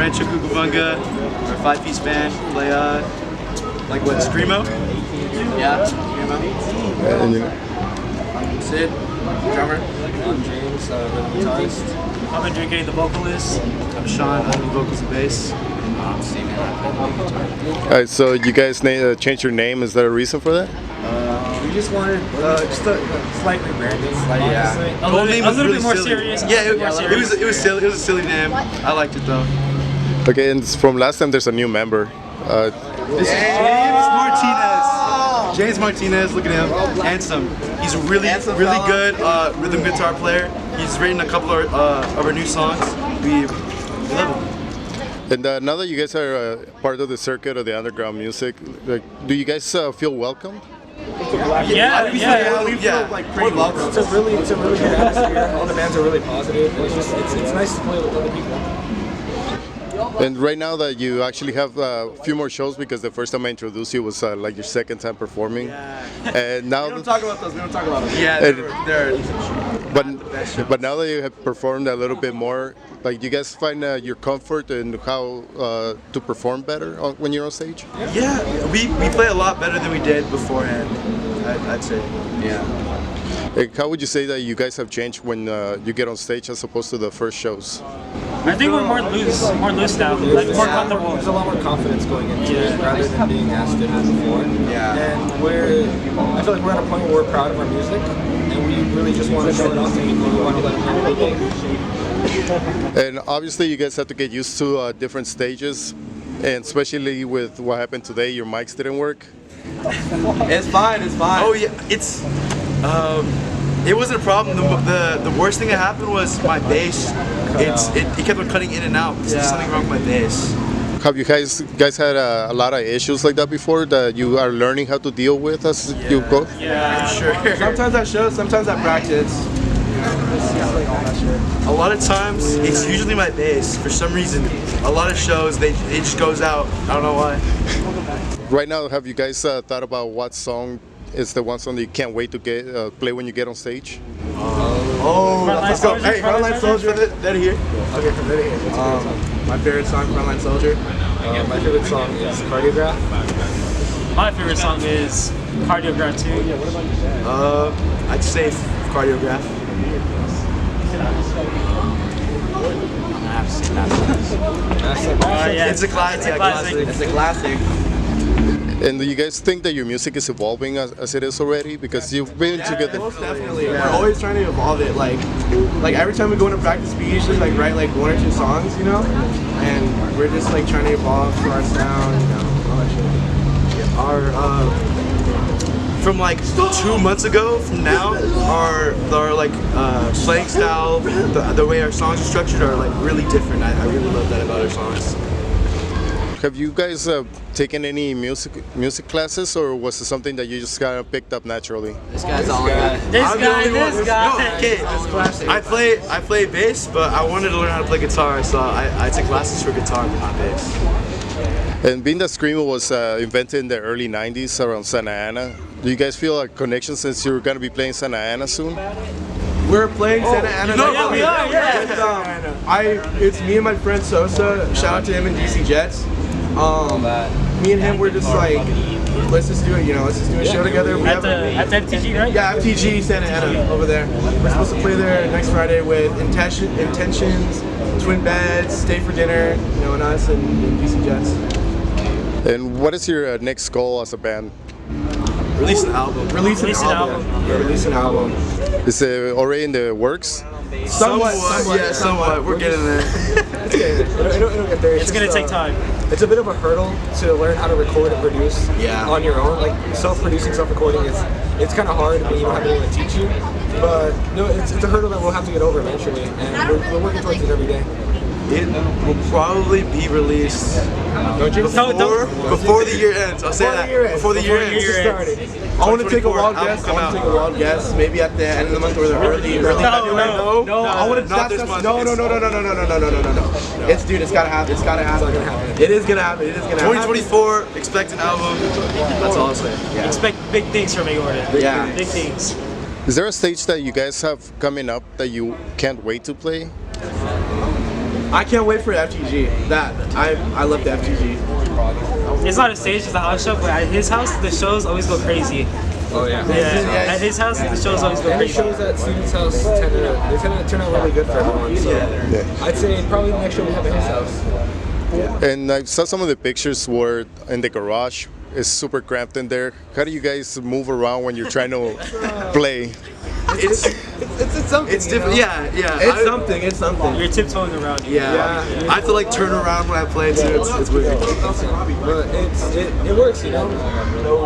band Chukugabunga. We're a 5-piece band. We play like what, Screamo? Yeah, Screamo. And you? I'm Sid, drummer. I'm James, rhythm guitarist. I'm Enrique, the vocalist. I'm Sean, I'm the vocals and bass. I'm Steven, I'm the guitar. All right, so you guys changed your name. Is there a reason for that? We just wanted just a slight rebranding. Yeah. A little bit more serious. Yeah, it was silly. It was a silly name. I liked it though. Okay, and from last time, there's a new member. This is James Martinez. James Martinez, look at him, handsome. He's a really good rhythm guitar player. He's written a couple of our new songs. We love him. And now that you guys are part of the circuit of the underground music, like, do you guys feel welcome? Yeah. We feel like pretty welcome. It's a really good atmosphere. All the bands are really positive. It's nice to play with other people. And right now that you actually have a few more shows, because the first time I introduced you was like your second time performing. Yeah. And now We don't talk about those. Yeah, but now that you have performed a little bit more, like, do you guys find your comfort and how to perform better when you're on stage? yeah, we play a lot better than we did beforehand, I'd say. Yeah. Like, how would you say that you guys have changed when you get on stage as opposed to the first shows? I think we're more loose now, like more comfortable. There's a lot more confidence going into it rather than being as stiff as before. Yeah. And I feel like we're at a point where we're proud of our music, and we really just want to show it off to people. We want to let people know. And obviously you guys have to get used to different stages, and especially with what happened today, your mics didn't work. It's fine. Oh yeah, it wasn't a problem. The worst thing that happened was my bass. It kept on cutting in and out. There's something wrong with my bass. Have you guys had a lot of issues like that before that you are learning how to deal with as you go? Yeah, I'm sure. Sometimes at shows, sometimes at practice. A lot of times, it's usually my bass. For some reason, a lot of shows, it just goes out. I don't know why. Right now, have you guys thought about what song is the one song that you can't wait to play when you get on stage? Let's go. Hey, Frontline Soldier, that here. Okay, from there to here. My favorite song, Frontline Soldier. My favorite song is Cardiograph. My favorite song is Cardiograph 2. I'd say Cardiograph. Yeah, It's a classic. It's a classic. And do you guys think that your music is evolving as it is already? Because you've been together. Most definitely. We're always trying to evolve it. Like every time we go into practice, we usually write like 1 or 2 songs, you know, and we're just like trying to evolve for our sound, you know, all that shit. From like 2 months ago from now, our like playing style, the way our songs are structured are like really different. I really love that about our songs. Have you guys taken any music classes, or was it something that you just kind of picked up naturally? This guy's all I got. This I'm the guy. only one. No, okay. I play bass, but I wanted to learn how to play guitar, so I took classes for guitar, but not bass. And being that Screamo was invented in the early 90s around Santa Ana, do you guys feel a connection since you're going to be playing Santa Ana soon? We're playing Santa Ana. No, we are, It's me and my friend Sosa. Shout out to him and DC Jets. Me and him were just like, let's just do it. You know, let's just do a show together. At the FTG, right? Yeah, FTG Santa Ana over there. We're supposed to play there next Friday with Intentions, Twin Beds, Stay for Dinner, you know, and us and DC Jets. And what is your next goal as a band? Release an album. Release an album. Yeah, release an album. Is it already in the works? Somewhat. We're getting there. It'll get there. It's gonna take time. It's a bit of a hurdle to learn how to record and produce on your own. Like self-producing, self-recording, it's kind of hard when you don't have anyone to teach you. But no, it's a hurdle that we'll have to get over eventually, and we're working towards it every day. It will probably be released before the year ends. I'll say that. Before the year ends. I want to take a wild guess. Maybe at the end of the month or the early. No. I want to. Not this month. No. It's gotta happen. It's gotta happen. It is gonna happen. 2024. Expect an album. That's all I'll say. Yeah. Expect big things from AORTA. Yeah. Big things. Is there a stage that you guys have coming up that you can't wait to play? I can't wait for FTG. I love the FTG. It's not a stage, it's a house show, but at his house, the shows always go crazy. Oh yeah. Yeah, at his house, the shows always go Any crazy. shows at Steven's house tend to turn out really good for everyone. So I'd say probably the next show we have at his house. And I saw some of the pictures were in the garage. It's super cramped in there. How do you guys move around when you're trying to play? It's something. It's different. Yeah. It's something. It's something. You're tiptoeing around. Yeah. I have to like turn around when I play too. It's weird. But it works, you know.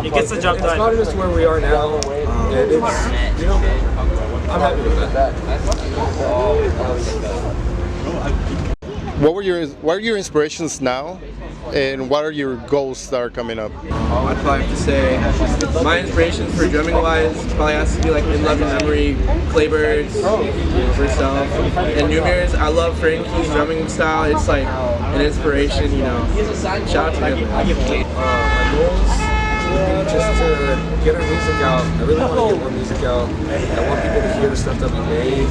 It gets the job It's done. gotten us to where we are now, and it's, you know, I'm happy with that. What are your inspirations now, and what are your goals that are coming up? I'd probably have to say my inspirations for drumming wise probably has to be like In Love and Memory, Playbirds, Yourself, and New Mirrors. I love Frankie's drumming style. It's like an inspiration, you know. Shout out to him. My goals would be just to get our music out. I really want to get more music out. I want people to hear the stuff that we made,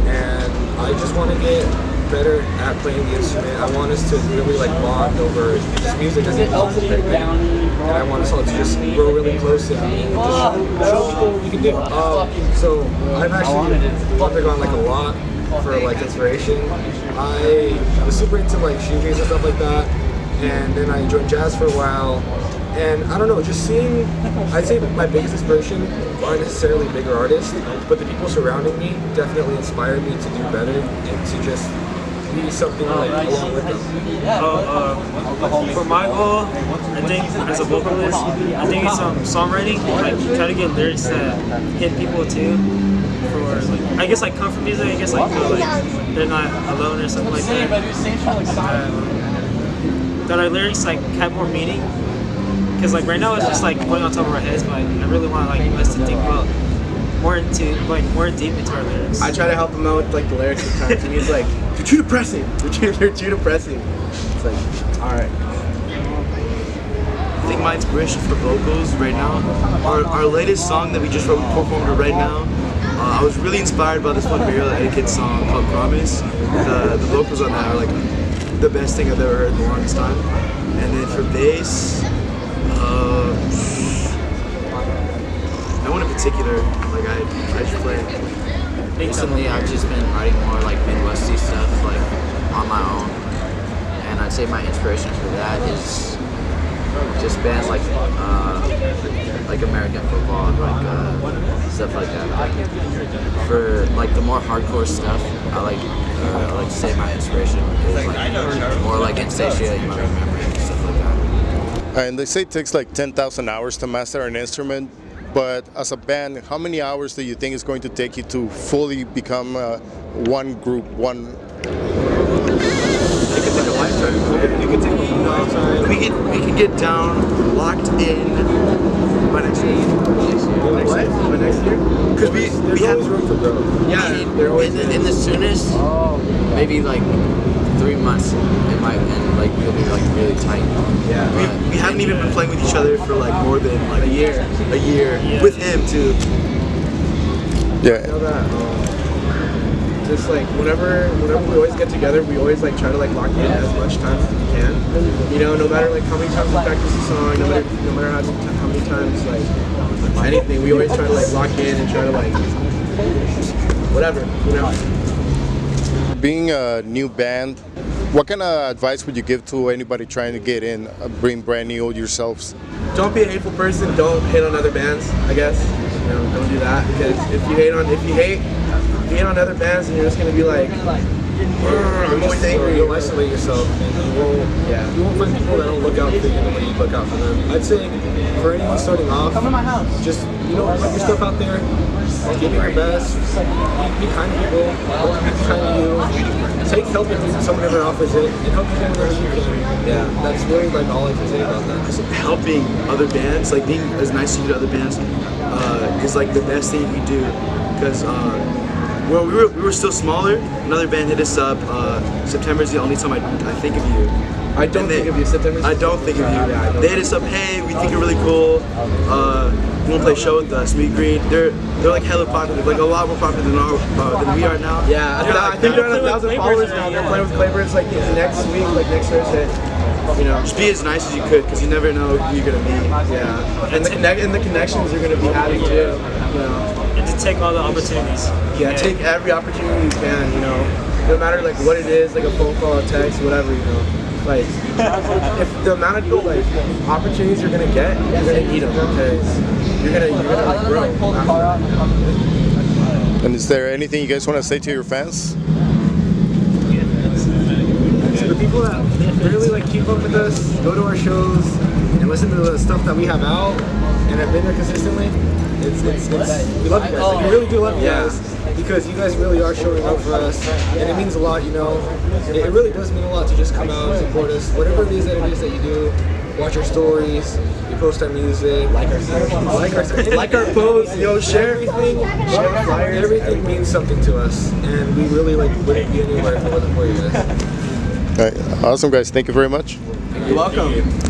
and I just want to get better at playing the instrument. I want us to really like bond over just music as a whole thing, and I want us all to just grow really close and just show people what we can do. So I've actually undergone like a lot for like inspiration. I was super into like shoegaze and stuff like that, and then I joined jazz for a while. And I don't know, just seeing, I'd say my biggest inspiration aren't necessarily bigger artists, but the people surrounding me definitely inspired me to do better and to just be something like along with them. For my goal, I think as a vocalist, I think it's songwriting. Like try to get lyrics that hit people too. For like, I guess like comfort music. I guess like feel like they're not alone or something like that. That our lyrics like have more meaning. Because like right now it's just like going on top of our heads, but I really want like us to think about more deep into our lyrics. I try to help him out with like the lyrics at times, and he's like, "You're too depressing. You're too depressing." It's like, all right. I think my inspiration for vocals right now, our latest song that we just performed right now, I was really inspired by this one Burial Etiquette song called Promise. The vocals on that are like the best thing I've ever heard in the longest time. And then for bass, no one in particular, like I just play. Recently, I've just been writing more like Midwesty stuff, like on my own, and I'd say my inspiration for that is just bands like American football, like stuff like that. Like, for like the more hardcore stuff, I like to say my inspiration is like more like Insatiate, You Might Remember, and stuff like that. And they say it takes like 10,000 hours to master an instrument, but as a band, how many hours do you think it's going to take you to fully become one group, one? It could take a lifetime. It could take, you know, we can get down, locked in by next year. By next year? Because we have room for growth. Yeah, I mean, in the soonest, maybe like 3 months, it might, and like you'll be like really tight. Yeah, we haven't even been playing with each other for like more than like a year. With him too. Yeah. You know that, just like whenever we always get together, we always like try to like lock in as much time as we can. You know, no matter like how many times we practice a song, no matter how many times like anything, we always try to like lock in and try to like whatever, you know. Being a new band, what kind of advice would you give to anybody trying to get in, being brand new yourselves? Don't be a hateful person. Don't hate on other bands. I guess you know, don't do that, because if you hate on other bands, then you're just gonna be like, I'm always angry. You'll isolate yourself, and you won't find people that'll look out for you the way you look out for them. I'd say for anyone starting off, just put your stuff out there, give it your best, be kind to people, be kind to you, take help if someone ever offers it, and help people whenever you can. Yeah, that's really like all I can say about that. Helping other bands, like being as nice to you to other bands, is like the best thing you can do. Because well, we were still smaller. Another band hit us up. September is the only time I think of you. I don't think of you. September. I don't think of you. They hit us up, hey, we think you're really cool. You want to play a show with us? Meet greet. They're like hella popular, like a lot more popular than we are now. Yeah, I think they're at 1,000 followers now. They're playing with Claybirds like next week, like next Thursday. You know, just be as nice as you could, because you never know who you're gonna meet. Yeah, and the connections you're gonna be having too. You know, and to take all the opportunities. Yeah, take every opportunity you can. You know, no matter like what it is, like a phone call, a text, whatever. You know, like if the amount of like opportunities you're gonna get, you're gonna eat them because you're gonna like grow. And is there anything you guys want to say to your fans? To the people that really like keep up with us, go to our shows, and listen to the stuff that we have out, and have been there consistently. We love you guys. Like, we really do love you guys because you guys really are showing up for us, and it means a lot. You know, it really does mean a lot to just come out and support us. Whatever it is that you do, watch our stories, you post our music, like our posts, share everything. Everything means something to us, and we really wouldn't be anywhere if it wasn't for you guys. All right. Awesome, guys. Thank you very much. You're welcome.